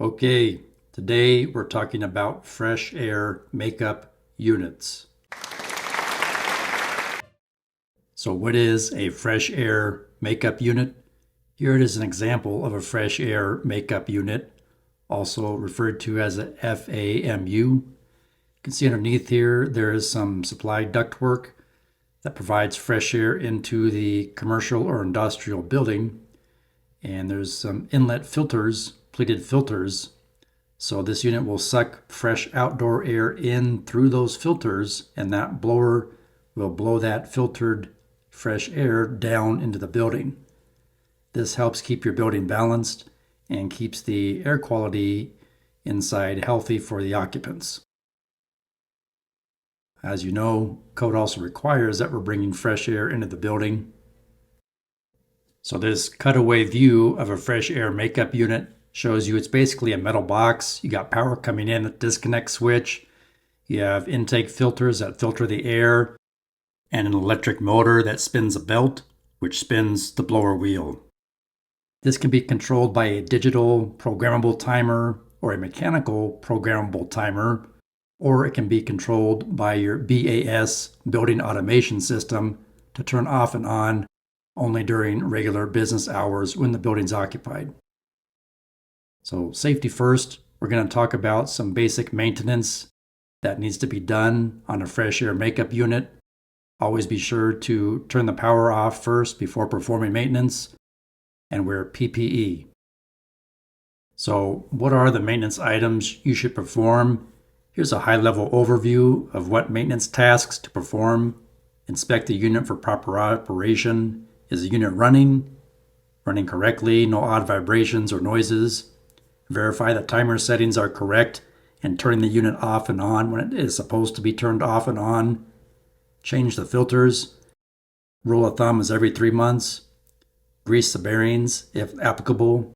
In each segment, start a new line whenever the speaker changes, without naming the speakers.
Okay, today we're talking about fresh air makeup units. So what is a fresh air makeup unit? Here it is an example of a fresh air makeup unit, also referred to as a FAMU. You can see underneath here there is some supply ductwork that provides fresh air into the commercial or industrial building. And there's some inlet filters, pleated filters. So this unit will suck fresh outdoor air in through those filters, and that blower will blow that filtered fresh air down into the building. This helps keep your building balanced and keeps the air quality inside healthy for the occupants. As you know, code also requires that we're bringing fresh air into the building. So this cutaway view of a fresh air makeup unit shows you it's basically a metal box. You got power coming in at the disconnect switch. You have intake filters that filter the air and an electric motor that spins a belt, which spins the blower wheel. This can be controlled by a digital programmable timer or a mechanical programmable timer, or it can be controlled by your BAS building automation system to turn off and on only during regular business hours when the building's occupied. So safety first, we're going to talk about some basic maintenance that needs to be done on a fresh air makeup unit. Always be sure to turn the power off first before performing maintenance, and wear PPE. So what are the maintenance items you should perform? Here's a high-level overview of what maintenance tasks to perform. Inspect the unit for proper operation. Is the unit running correctly, no odd vibrations or noises? Verify that timer settings are correct and turning the unit off and on when it is supposed to be turned off and on. Change the filters. Rule of thumb is every 3 months. Grease the bearings if applicable.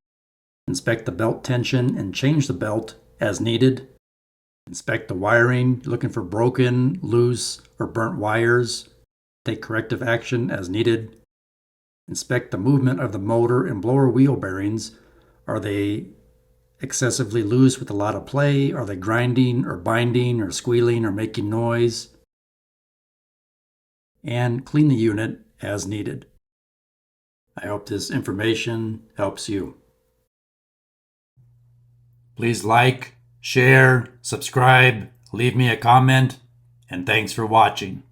Inspect the belt tension and change the belt as needed. Inspect the wiring, looking for broken, loose, or burnt wires. Take corrective action as needed. Inspect the movement of the motor and blower wheel bearings. Are they excessively loose with a lot of play? Are they grinding or binding or squealing or making noise? And clean the unit as needed. I hope this information helps you. Please like, share, subscribe, leave me a comment, and thanks for watching.